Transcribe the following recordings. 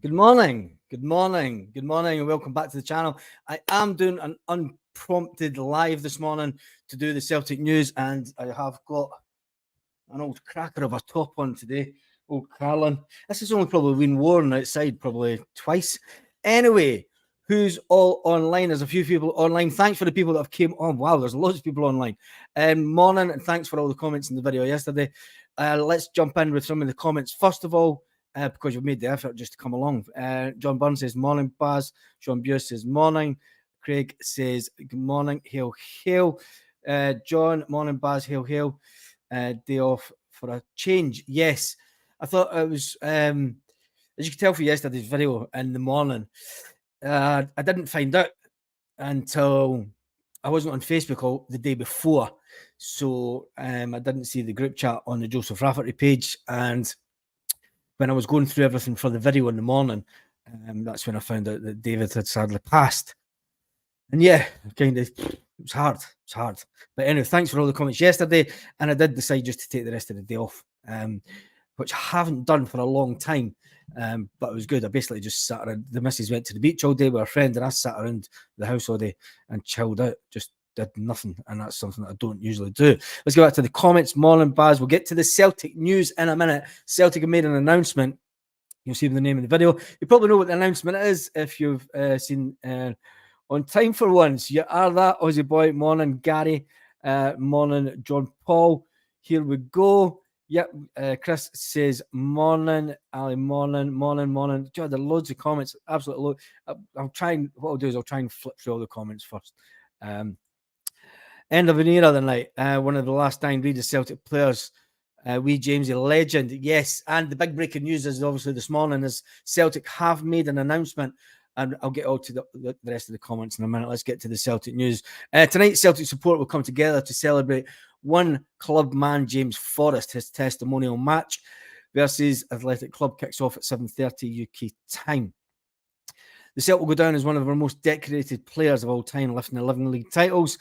Good morning, good morning, good morning, and welcome back to the channel. I am doing an unprompted live this morning to do the Celtic news, and I have got an old cracker of a top on today. Old Carlin. This has only probably been worn outside probably twice. Anyway, who's all online? There's a few people online. Thanks for the people that have came on. Wow, there's loads of people online. Morning, and thanks for all the comments in the video yesterday. Let's jump in with some of the comments. First of all, because you've made the effort just to come along. John Burns says, morning, Baz. Sean Buse says, morning. Craig says, good morning. Hail, hail. John, morning, Baz. Hail, hail. Day off for a change. Yes, I thought it was, as you can tell from yesterday's video in the morning, I didn't find out until I wasn't on Facebook all the day before. So I didn't see the group chat on the Joseph Rafferty page. And when I was going through everything for the video in the morning, that's when I found out that David had sadly passed. And yeah, kind of, it was hard. It's hard. But anyway, thanks for all the comments yesterday. And I did decide just to take the rest of the day off, which I haven't done for a long time. But it was good. I basically just sat around. The missus went to the beach all day with a friend, and I sat around the house all day and chilled out. Just did nothing. And that's something that I don't usually do. Let's go back to the comments. Morning, Baz. We'll get to the Celtic news in a minute. Celtic have made an announcement. You'll see the name of the video. You probably know what the announcement is if you've seen on time for once. You are that Aussie boy. Morning, Gary. Morning, John Paul. Here we go. Yep. Chris says, morning, Ali. Morning, morning, morning. God, there are loads of comments. Absolutely loads. I'll try and, what I'll do is I'll try and flip through all the comments first. End of an era the night. One of the last time read the Celtic players. Wee James, a legend. Yes. And the big breaking news is obviously this morning is Celtic have made an announcement. And I'll get all to the rest of the comments in a minute. Let's get to the Celtic news. Tonight, Celtic support will come together to celebrate one club man, James Forrest, his testimonial match versus Athletic Club kicks off at 7:30 UK time. The Celtic will go down as one of our most decorated players of all time, lifting 11 league titles,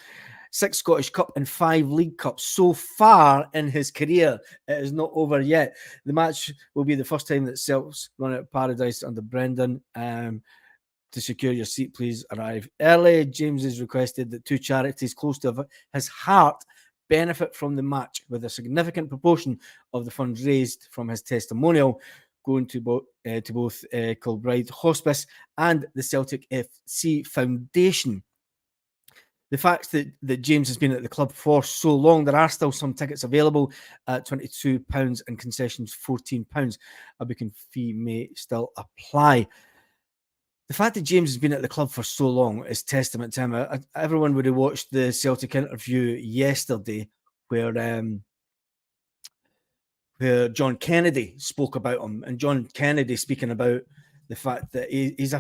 6 Scottish Cup and 5 League Cups so far in his career. It is not over yet. The match will be the first time that Celtic's run out of paradise under Brendan. To secure your seat, please arrive early. James has requested that 2 charities close to his heart benefit from the match, with a significant proportion of the funds raised from his testimonial going to both Kilbride Hospice and the Celtic FC Foundation. The fact that James has been at the club for so long, there are still some tickets available at £22 and concessions £14. A booking fee may still apply. The fact that James has been at the club for so long is testament to him. Everyone would have watched the Celtic interview yesterday where John Kennedy spoke about him, and John Kennedy speaking about the fact that he's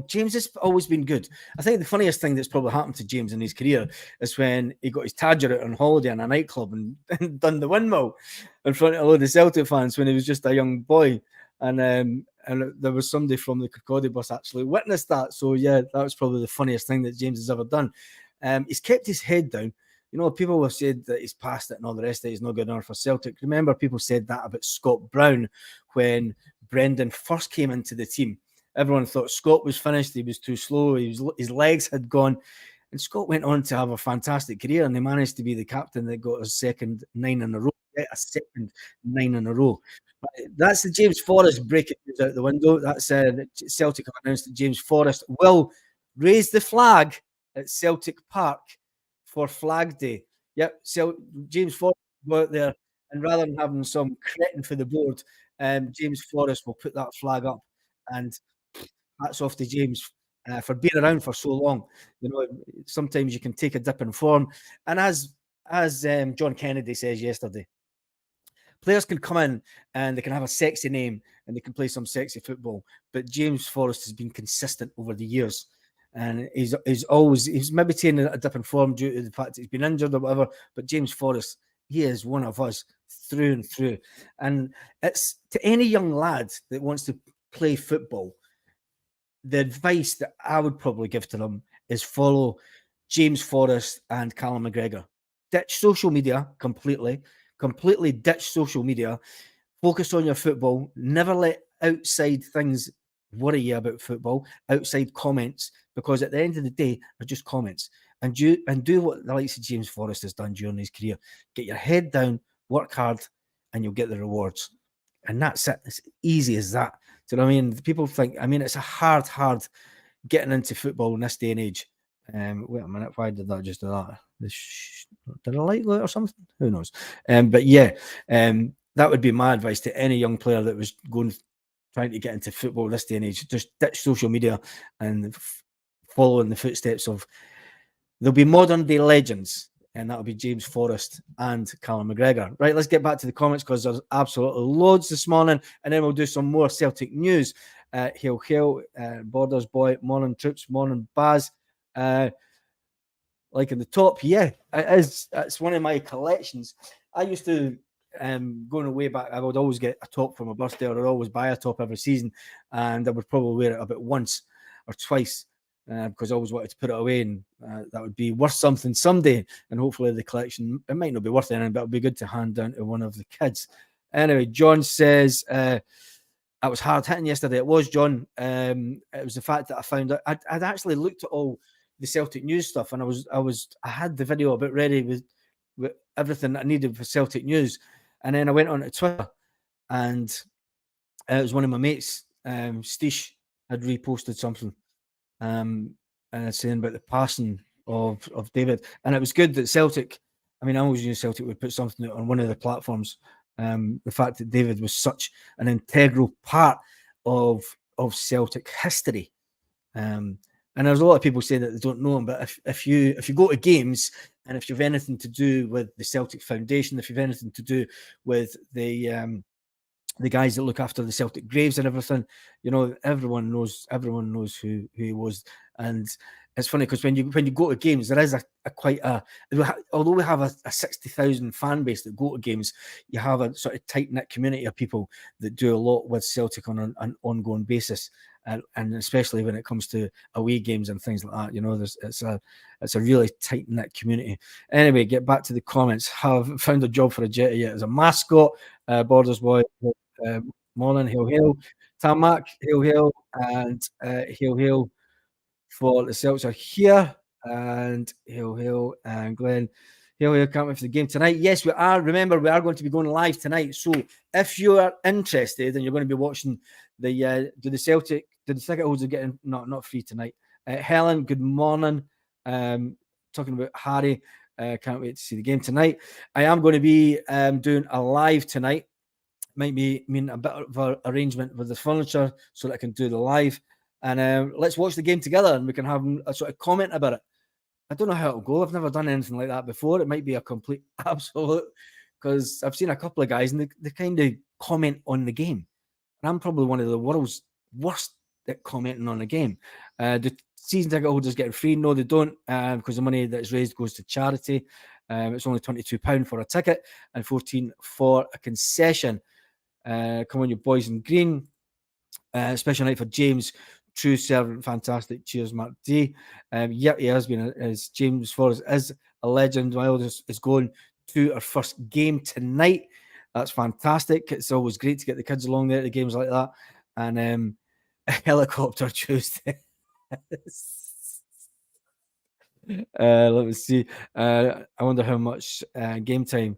James has always been good. I think the funniest thing that's probably happened to James in his career is when he got his Tadger out on holiday in a nightclub and done the windmill in front of a load of Celtic fans when he was just a young boy. And there was somebody from the Kirkcaldy bus actually witnessed that. So, yeah, that was probably the funniest thing that James has ever done. He's kept his head down. You know, people have said that he's past it and all the rest of it. He's not good enough for Celtic. Remember, people said that about Scott Brown when Brendan first came into the team. Everyone thought Scott was finished. He was too slow. His legs had gone. And Scott went on to have a fantastic career, and he managed to be the captain that got his second 9 in a row. A second 9 in a row. That's the James Forrest breaking news out the window. That's Celtic have announced that James Forrest will raise the flag at Celtic Park for Flag Day. Yep, so James Forrest will go out there, and rather than having some cretin for the board, James Forrest will put that flag up. And hats off to James for being around for so long. You know, sometimes you can take a dip in form, and as John Kennedy says yesterday, players can come in and they can have a sexy name and they can play some sexy football. But James Forrest has been consistent over the years. And he's maybe taking a dip in form due to the fact that he's been injured or whatever. But James Forrest, he is one of us through and through. And it's to any young lad that wants to play football, the advice that I would probably give to them is follow James Forrest and Callum McGregor. Ditch social media completely ditch social media. Focus on your football. Never let outside things worry you about football outside comments, because at the end of the day, they're just comments. And do what the likes of James Forrest has done during his career. Get your head down, work hard, and you'll get the rewards. And that's it. It's easy as that. Do you know what I mean? People think, it's a hard getting into football in this day and age. Wait a minute, why did that just do that? Did I like it or something? Who knows? But yeah, that would be my advice to any young player that was trying to get into football this day and age. Just ditch social media and follow in the footsteps of. There'll be modern day legends, and that'll be James Forrest and Callum McGregor. Right, let's get back to the comments, because there's absolutely loads this morning, and then we'll do some more Celtic news. Hail, Borders Boy, morning Troops, morning Baz. Like in the top, yeah, it is. It's one of my collections. I used to, going away back, I would always get a top for my birthday, or I'd always buy a top every season, and I would probably wear it about once or twice. Because I always wanted to put it away, and that would be worth something someday. And hopefully the collection, it might not be worth anything, but it'll be good to hand down to one of the kids. Anyway, John says, I was hard hitting yesterday. It was, John. It was the fact that I found out I'd actually looked at all the Celtic news stuff, and I had the video about ready with everything that I needed for Celtic news. And then I went on to Twitter, and it was one of my mates, Steesh, had reposted something. Saying about the passing of David, and it was good that Celtic. I always knew Celtic would put something on one of the platforms. The fact that David was such an integral part of Celtic history, and there's a lot of people saying that they don't know him. But if you go to games, and if you've anything to do with the Celtic Foundation, if you've anything to do with the guys that look after the Celtic graves and everything, everyone knows who he was. And it's funny because when you go to games, there is although we have a 60,000 fan base that go to games, you have a sort of tight knit community of people that do a lot with Celtic on an ongoing basis, and especially when it comes to away games and things like that. It's a really tight knit community. Anyway, get back to the comments. Have found a job for a Jetty yet as a mascot? Borders Boy. Morning, hail, Tarmac, hail, and hail for the Celts are here, and hail, and Glenn, hail, can't wait for the game tonight. Yes, we are. Remember, we are going to be going live tonight. So if you are interested and you're going to be watching the ticket holders getting not free tonight? Helen, good morning. Talking about Harry, can't wait to see the game tonight. I am going to be doing a live tonight. Might mean a bit of an arrangement with the furniture so that I can do the live, and let's watch the game together, and we can have a sort of comment about it. I don't know how it'll go. I've never done anything like that before. It might be a complete absolute, because I've seen a couple of guys and they kind of comment on the game, and I'm probably one of the world's worst at commenting on a game. The season ticket holders getting free? No, they don't, because the money that's raised goes to charity. It's only £22 for a ticket and £14 for a concession. Come on, you boys in green. Special night for James, true servant, fantastic. Cheers, Mark D. He has been. As James Forrest is a legend. My oldest is going to our first game tonight. That's fantastic. It's always great to get the kids along there at the games like that. And helicopter Tuesday. Let me see. I wonder how much game time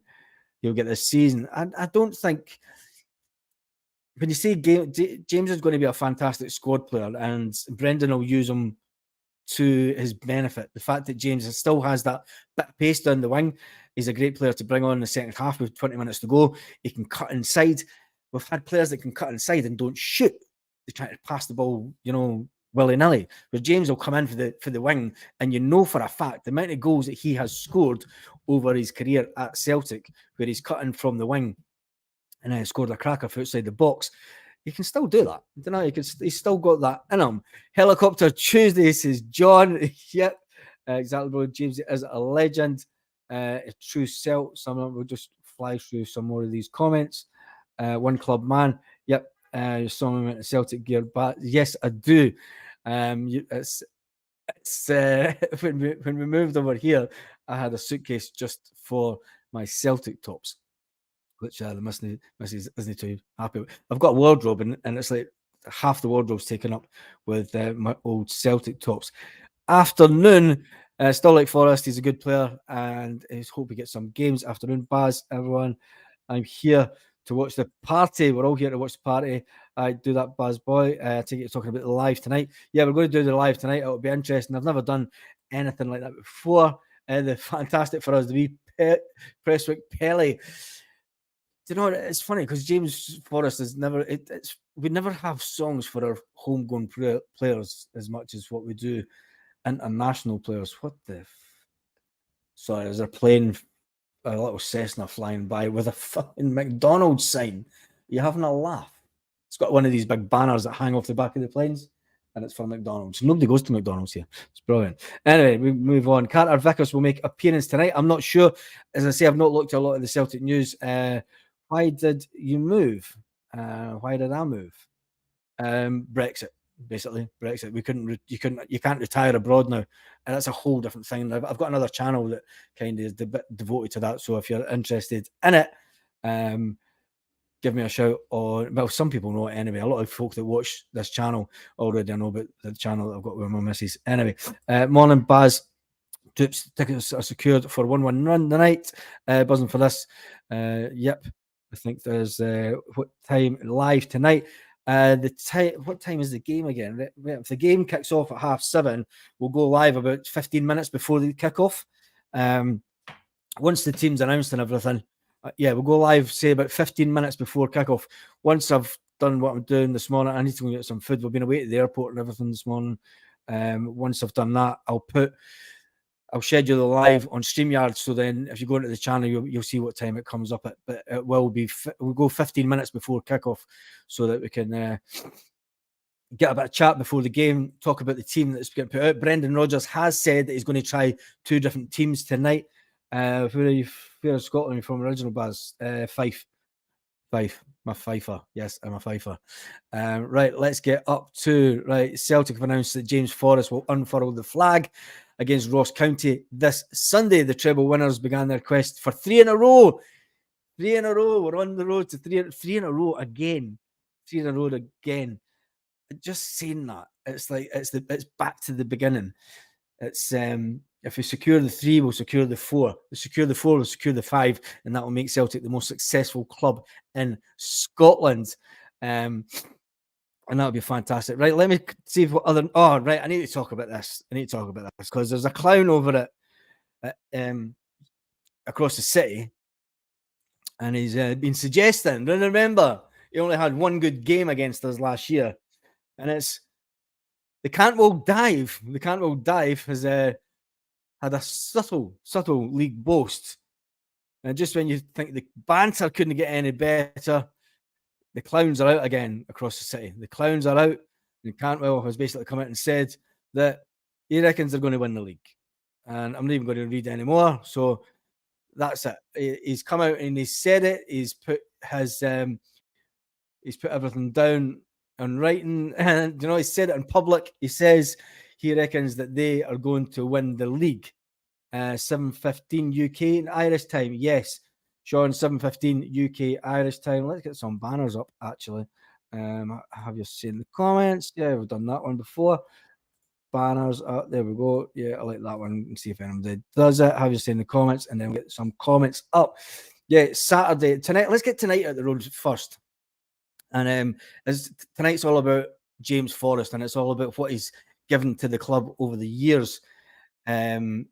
he'll get this season. I don't think. When you say James is going to be a fantastic squad player, and Brendan will use him to his benefit. The fact that James still has that bit of pace down the wing, he's a great player to bring on in the second half with 20 minutes to go. He can cut inside. We've had players that can cut inside and don't shoot. They try to pass the ball, willy-nilly. But James will come in for the wing, and for a fact the amount of goals that he has scored over his career at Celtic, where he's cutting from the wing and scored a cracker for outside the box. He can still do that. I don't know. He's still got that in him. Helicopter Tuesday, says John. Yep, exactly, bro. James is a legend. A true Celt. We'll just fly through some more of these comments. One club man. Yep. Someone went to Celtic gear, but yes, I do. It's when we moved over here, I had a suitcase just for my Celtic tops, which the missus isn't too happy with. I've got a wardrobe, and it's like half the wardrobe's taken up with my old Celtic tops. Afternoon, still like Forrest. He's a good player, and I hope we get some games. Afternoon, Baz, everyone. I'm here to watch the party. We're all here to watch the party. I do that, Baz boy. I take it you're talking about the live tonight. Yeah, we're going to do the live tonight. It'll be interesting. I've never done anything like that before. The fantastic for us, the wee Prestwick Pelly. Do you know, it's funny because James Forrest is never. We never have songs for our homegrown players as much as what we do international players. What the? Sorry, is there plane a little Cessna flying by with a fucking McDonald's sign? You having a laugh? It's got one of these big banners that hang off the back of the planes, and it's for McDonald's. Nobody goes to McDonald's here. It's brilliant. Anyway, we move on. Carter Vickers will make appearance tonight. I'm not sure. As I say, I've not looked at a lot of the Celtic news. Why did you move? Why did I move? Brexit. Basically, Brexit. You can't retire abroad now, and that's a whole different thing. I've got another channel that kind of is devoted to that. So if you're interested in it, give me a shout. Or well, some people know it anyway. A lot of folk that watch this channel already know about the channel that I've got with my missus. Anyway, morning, Baz. Tickets are secured for 1-1 run tonight. Buzzing for this. Yep. I think there's what time live tonight. What time is the game again? If the game kicks off at 7:30, we'll go live about 15 minutes before the kickoff. Once the team's announced and everything, we'll go live, say about 15 minutes before kickoff. Once I've done what I'm doing this morning, I need to go get some food. We've been away to the airport and everything this morning. Once I've done that, I'll schedule the live on StreamYard. So then if you go into the channel, you'll see what time it comes up at. But it will be, we'll go 15 minutes before kickoff so that we can get a bit of chat before the game, talk about the team that's getting put out. Brendan Rodgers has said that he's going to try 2 different teams tonight. Where are you Scotland from original, Baz? Fife. My Fifer. Yes, I'm a Fifer. Right, let's get up to, Celtic have announced that James Forrest will unfurl the flag against Ross County this Sunday. The treble winners began their quest for 3 in a row. 3 in a row. We're on the road to 3 in a row again. 3 in a row again. Just saying that, it's like it's back to the beginning. It's if we secure the 3, we'll secure the 4. We secure the 4, we'll secure the 5, and that will make Celtic the most successful club in Scotland. And that would be fantastic. Right, let me see what other. Oh, right, I need to talk about this. Because there's a clown over at across the city, and he's been suggesting. Remember, he only had 1 good game against us last year, and it's the Cantwell dive. The Cantwell dive has had a subtle league boast, and just when you think the banter couldn't get any better, the clowns are out again across the city. The clowns are out, and Cantwell has basically come out and said that he reckons they're going to win the league. And I'm not even going to read anymore. So that's it. He's come out and he's said it. He's put everything down on writing, and he said it in public. He says he reckons that they are going to win the league. 7:15 UK in Irish time. Yes, Sean, 7:15 UK Irish time. Let's get some banners up, actually. Have you seen the comments? Yeah, we've done that one before. Banners up. There we go. Yeah, I like that one. Let's see if anybody does it. Have you seen the comments? And then we'll get some comments up. Yeah, Saturday. Tonight. Let's get tonight out the road first. And tonight's all about James Forrest, and it's all about what he's given to the club over the years. And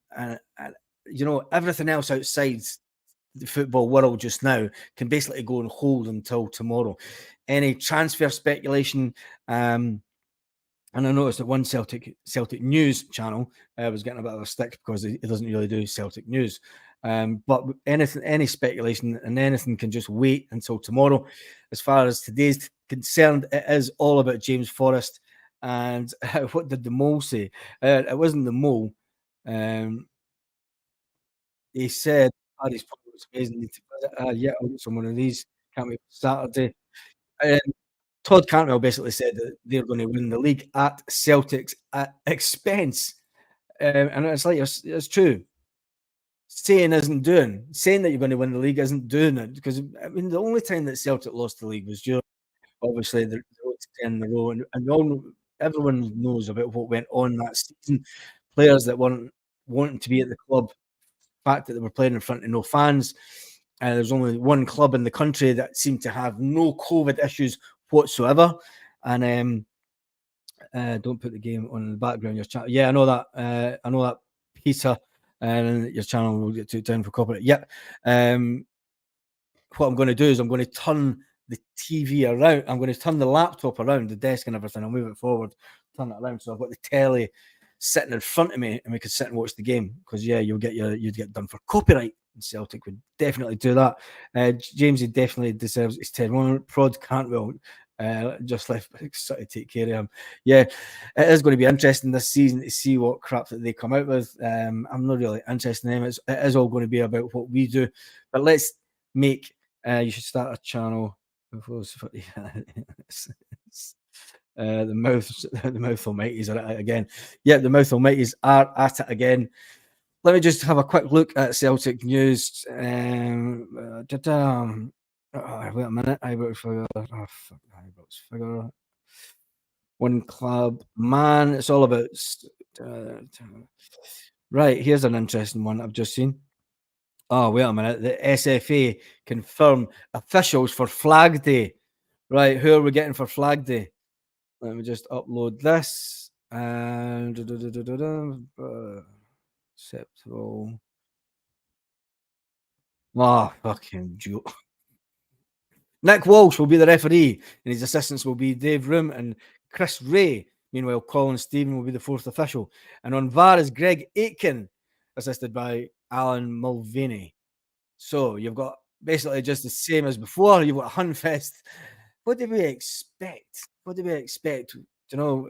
everything else outside the football world just now can basically go on hold until tomorrow. Any transfer speculation, and I noticed that one Celtic news channel was getting a bit of a stick because he doesn't really do Celtic news. But any speculation and anything can just wait until tomorrow. As far as today's concerned, it is all about James Forrest. And what did the mole say? It wasn't the mole. He said, Harry's point was amazing. I'll get some one of these. Can't wait for Saturday. Todd Cantwell basically said that they're going to win the league at Celtic's expense. And it's like, it's true. Saying isn't doing. Saying that you're going to win the league isn't doing it. Because, the only time that Celtic lost the league was during, obviously, the to 10 in a row, and we all everyone knows about what went on that season. Players that weren't wanting to be at the club, fact that they were playing in front of no fans. There's only one club in the country that seemed to have no COVID issues whatsoever. And don't put the game on in the background. Your channel, yeah, I know that. I know that, Peter, and your channel will get took down for copyright. Yep. What I'm going to do is I'm going to turn the TV around. I'm going to turn the laptop around, the desk and everything. I'll move it forward, turn it around. So I've got the telly sitting in front of me, and we could sit and watch the game. Because yeah, you'd get done for copyright. And Celtic would definitely do that. James, he definitely deserves his 10-1. Prod Cantwell just left to take care of him. Yeah, it is going to be interesting this season to see what crap that they come out with. I'm not really interested in them. It is all going to be about what we do. But let's make. You should start a channel. The mouth almighties are at it again. Yeah, the mouth almighties are at it again. Let me just have a quick look at Celtic news. Wait a minute. Figure. One club. Man, it's all about. Right, here's an interesting one I've just seen. Oh, wait a minute. The SFA confirmed officials for Flag Day. Right, who are we getting for Flag Day? Let me just upload this. And acceptable. Oh, fucking joke. Nick Walsh will be the referee, and his assistants will be Dave Room and Chris Ray. Meanwhile, Colin Stephen will be the fourth official. And on VAR is Greg Aitken, assisted by Alan Mulvaney. So you've got basically just the same as before. You've got Hunfest. What did we expect? You know,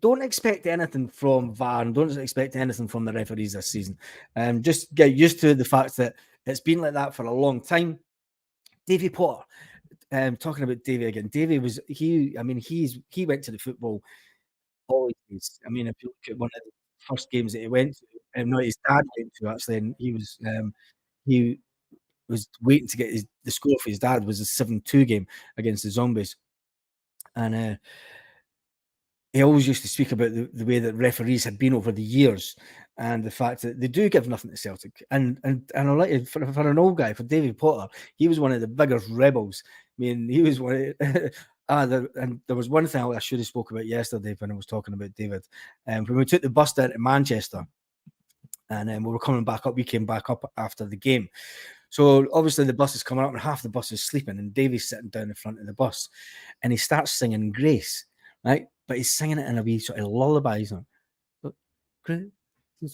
don't expect anything from VAR and don't expect anything from the referees this season. Just get used to the fact that it's been like that for a long time. Davy Potter, talking about Davy again. Davy he went to the football always. I mean, if you look at one of the first games that he went to, no, his dad went to actually, and he was waiting to get the score for his dad was a 7-2 game against the Zombies. And he always used to speak about the way that referees had been over the years and the fact that they do give nothing to Celtic. And I like for an old guy, for David Potter, he was one of the biggest rebels. I mean, he was one of and there was one thing I should have spoke about yesterday when I was talking about David. When we took the bus down to Manchester and we were coming back up, we came back up after the game. So obviously the bus is coming up and half the bus is sleeping, and Davey's sitting down in front of the bus, and he starts singing Grace, right? But he's singing it in a wee sort of lullaby. He's like, Grace,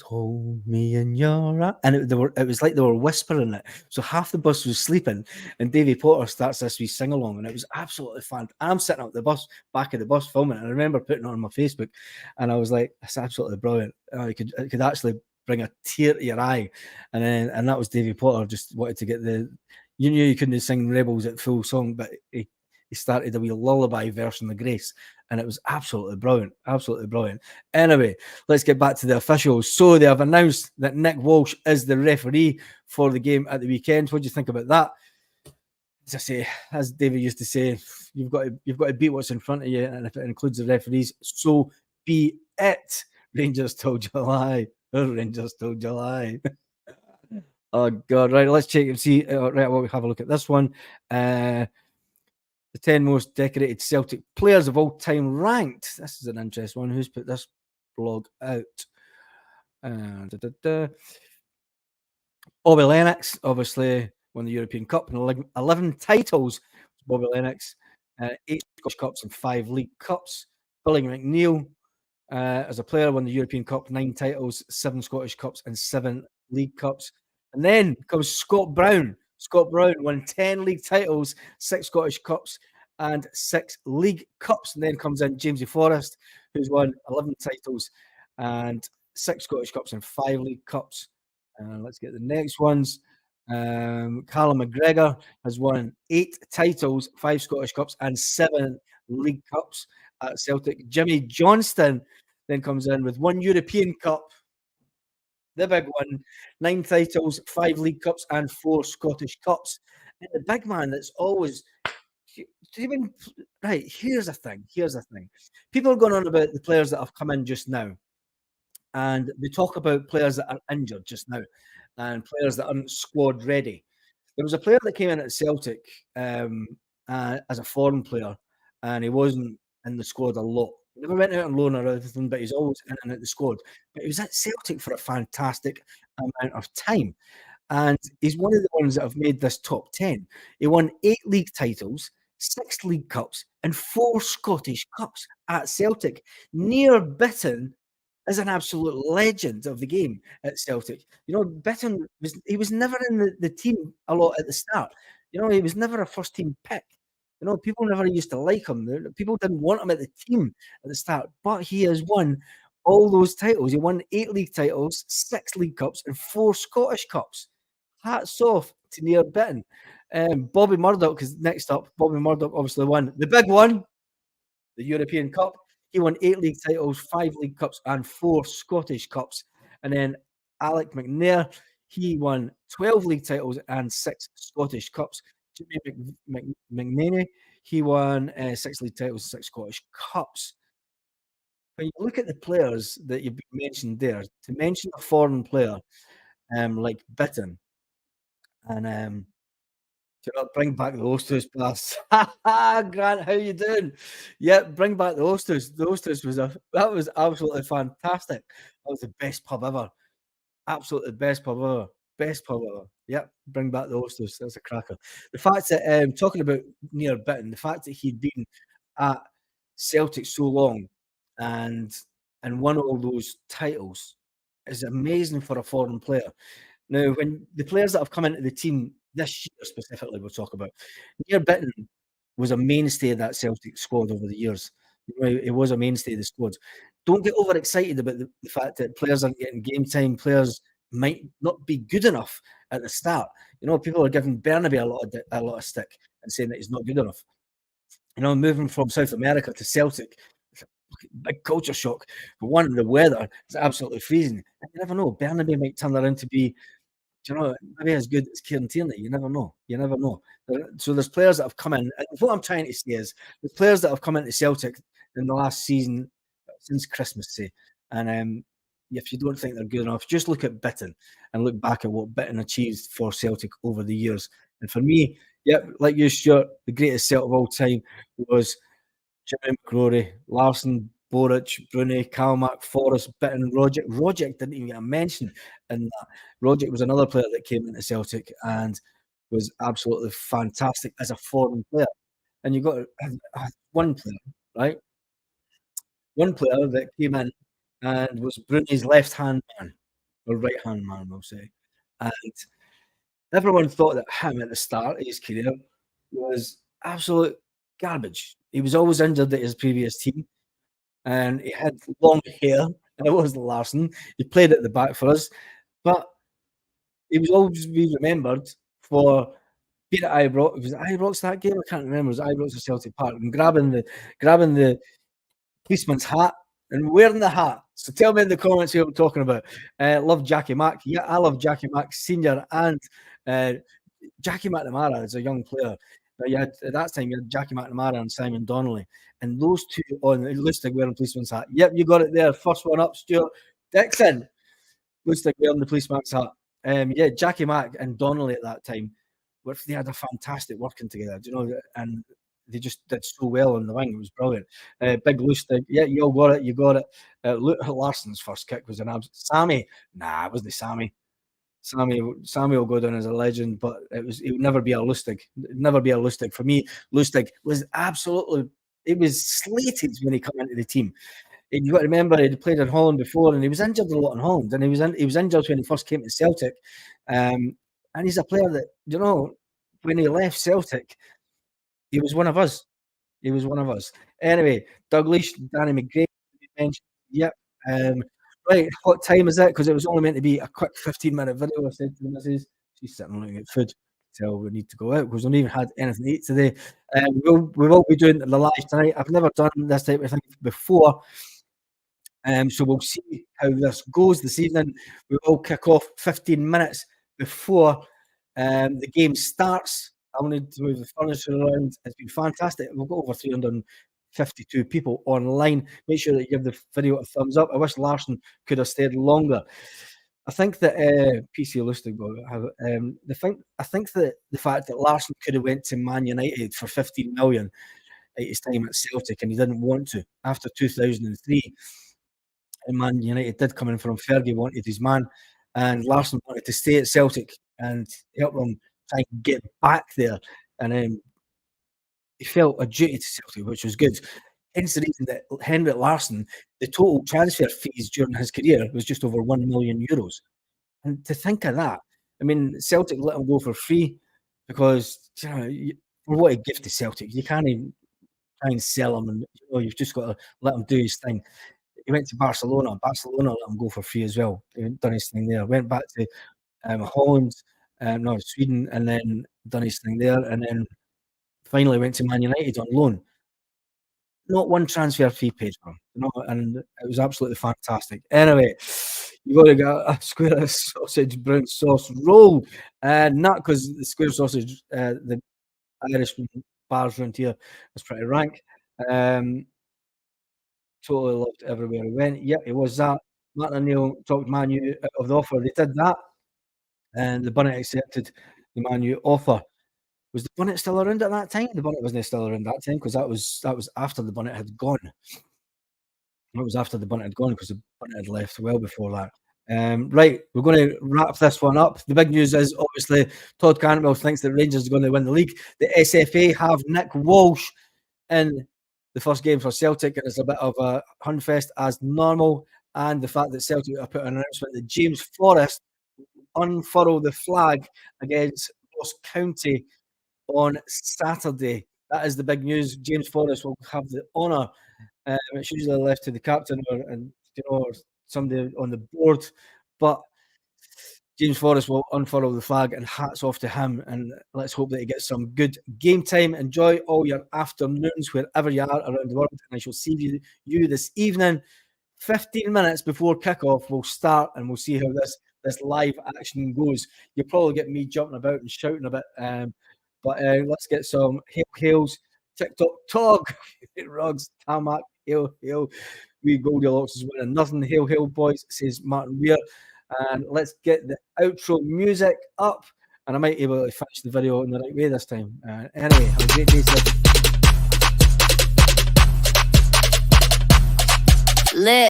hold me in your arms. And it was like they were whispering it. So half the bus was sleeping, and Davy Potter starts this wee sing along, and it was absolutely fun. I'm sitting up the bus, back of the bus, filming it. And I remember putting it on my Facebook, and I was like, "It's absolutely brilliant." It could actually bring a tear to your eye, and that was Davy Potter. Just wanted to get you knew you couldn't sing Rebels at full song, but he started a wee lullaby version of Grace, and it was absolutely brilliant. Anyway, let's get back to the officials. So they have announced that Nick Walsh is the referee for the game at the weekend. What do you think about that? As I say, as David used to say, you've got to beat what's in front of you, and if it includes the referees, so be it. Rangers told you a lie. Rangers told you a lie. Oh God! Right, let's check and see. Right, we'll have a look at this one. The 10 most decorated Celtic players of all time ranked. This is an interesting one. Who's put this blog out? Bobby Lennox, obviously, won the European Cup and 11 titles. Bobby Lennox, 8 Scottish Cups and 5 League Cups. Billy McNeil, as a player, won the European Cup, 9 titles, 7 Scottish Cups and 7 League Cups. And then comes Scott Brown. Scott Brown won 10 league titles, 6 Scottish Cups and 6 League Cups. And then comes in James Forrest, who's won 11 titles and 6 Scottish Cups and 5 League Cups. Let's get the next ones. Callum McGregor has won 8 titles, 5 Scottish Cups and 7 League Cups at Celtic. Jimmy Johnston then comes in with 1 European Cup, the big one, 9 titles, 5 League Cups and 4 Scottish Cups. And the big man that's always do you mean right? Here's the thing. Here's the thing. People are going on about the players that have come in just now, and they talk about players that are injured just now, and players that aren't squad ready. There was a player that came in at Celtic as a foreign player, and he wasn't in the squad a lot. He never went out on loan or anything, but he's always in and out the squad. But he was at Celtic for a fantastic amount of time. And he's one of the ones that have made this top 10. He won 8 league titles, 6 league cups, and 4 Scottish cups at Celtic. Near Bitton is an absolute legend of the game at Celtic. You know, Bitton was never in the team a lot at the start. You know, he was never a first team pick. You know, people never used to like him. People didn't want him at the team at the start, but he has won all those titles. He won 8 league titles, 6 league cups, and 4 Scottish cups. Hats off to Near Bitton. Bobby Murdoch is next up. Bobby Murdoch obviously won the big one, the European Cup. He won 8 league titles, 5 league cups, and 4 Scottish cups. And then Alec McNair, he won 12 league titles and 6 Scottish cups. Jimmy McNaney, he won 6 league titles, 6 Scottish cups. When you look at the players that you've mentioned there, to mention a foreign player like Bitton, and to not bring back the Oysters Blast. Grant, how you doing? Yeah, bring back the Oysters. The Oysters was absolutely fantastic. That was the best pub ever. Absolutely best pub ever. Best pub ever. Yep, bring back the Oysters. That's a cracker. The fact that talking about Near Bitton, the fact that he'd been at Celtic so long and won all those titles is amazing for a foreign player. Now, when the players that have come into the team this year specifically, we'll talk about, Near Bitton was a mainstay of that Celtic squad over the years. You know, he was a mainstay of the squad. Don't get overexcited about the fact that players aren't getting game time. Players might not be good enough at the start. You know, people are giving Bernabe a lot of stick and saying that he's not good enough. You know, moving from South America to Celtic, it's a big culture shock. But one, the weather is absolutely freezing. And you never know. Bernabe might turn around to be, you know, maybe as good as Kieran Tierney. You never know. You never know. So there's players that have come in. And what I'm trying to say is there's players that have come into Celtic in the last season since Christmas, say. And if you don't think they're good enough, just look at Bitton and look back at what Bitton achieved for Celtic over the years. And for me, yeah, like you, Stuart, the greatest Celt of all time was Jimmy McCrory, Larson, Boric, Bruni, Kalmack, Forrest, Bitton, Rogic. Rogic didn't even get a mention in that. Rogic was another player that came into Celtic and was absolutely fantastic as a foreign player. And you got one player, right? One player that came in and was Bruni's left-hand man, or right-hand man, we'll say. And everyone thought that him at the start of his career was absolute garbage. He was always injured at his previous team, and he had long hair, and it wasn't Larson. He played at the back for us, but he was always be remembered for being at Ibrox. Was it Ibrox that game? I can't remember. It was Ibrox or Celtic Park, and grabbing the policeman's hat and wearing the hat. So tell me in the comments who I'm talking about. Love Jackie Mack. Yeah, I love Jackie Mack Senior and Jackie McNamara is a young player. But at that time, you had Jackie McNamara and Simon Donnelly. And those two on Lustig wearing policeman's hat. Yep, you got it there. First one up, Stuart. Dixon. Lustig wearing the policeman's hat. Yeah, Jackie Mack and Donnelly at that time, they had a fantastic working together, you know, and they just did so well on the wing. It was brilliant. Big Lustig. Yeah, you all got it. You got it. Larson's first kick was an absolute. Sammy. Nah, it wasn't Sammy. Sammy will go down as a legend, but it would never be a Lustig. Never be a Lustig. For me, Lustig was absolutely. It was slated when he came into the team. And you got to remember he'd played in Holland before, and he was injured a lot in Holland, and he was injured when he first came to Celtic. And he's a player that, you know, when he left Celtic, he was one of us. He was one of us. Anyway, Douglas, Danny McGrath, mentioned. Yep. Right, what time is it? Because it was only meant to be a quick 15-minute video. I said to the missus, she's sitting looking at food. Tell we need to go out because we haven't even had anything to eat today. We will be doing the live tonight. I've never done this type of thing before. So we'll see how this goes this evening. We will kick off 15 minutes before the game starts. I'll need to move the furniture around. It's been fantastic. We've got over 352 people online. Make sure that you give the video a thumbs up. I wish Larson could have stayed longer. I think that PC Lustig, I think that the fact that Larson could have went to Man United for 15 million at his time at Celtic, and he didn't want to after 2003. And Man United did come in from Fergie, wanted his man, and Larson wanted to stay at Celtic and help them try and get back there. And he felt a duty to Celtic, which was good. Hence the reason that Henrik Larsson, the total transfer fees during his career was just over €1 million. And to think of that, I mean, Celtic let him go for free because, you know, for what he gives to Celtic, you can't even try and sell him, and you've just got to let him do his thing. He went to Barcelona. Barcelona let him go for free as well. He done his thing there. Went back to Holland, Sweden, and then done his thing there, and then finally went to Man United on loan. Not one transfer fee paid for him, and it was absolutely fantastic. Anyway, you got to get a square sausage brown sauce roll, not because the square sausage, the Irish bars around here was pretty rank. Totally loved everywhere he went. Yep, it was that. Martin O'Neill talked Man U out of the offer. They did that, and the Bunnet accepted the Man U offer. Was the Bunnet still around at that time? The Bunnet wasn't still around that time because that was after the Bunnet had gone. It was after the Bunnet had gone because the Bunnet had left well before that. Right, we're going to wrap this one up. The big news is obviously Todd Cantwell thinks that Rangers are going to win the league. The SFA have Nick Walsh in the first game for Celtic, and it's a bit of a hunfest as normal. And the fact that Celtic have put an announcement that James Forrest unfurl the flag against Ross County on Saturday. That is the big news. James Forrest will have the honour. It's usually left to the captain or somebody on the board, but James Forrest will unfurl the flag, and hats off to him. And let's hope that he gets some good game time. Enjoy all your afternoons wherever you are around the world, and I shall see you this evening. 15 minutes before kickoff, we'll start, and we'll see how this live action goes. You'll probably get me jumping about and shouting a bit, but let's get some hails. TikTok Tog, Rugs, Tamak, hail, hail. We Goldilocks is winning nothing. Hail, hail, boys, says Martin Weir. And let's get the outro music up, and I might be able to finish the video in the right way this time. Anyway, have a great day, sir. Lit.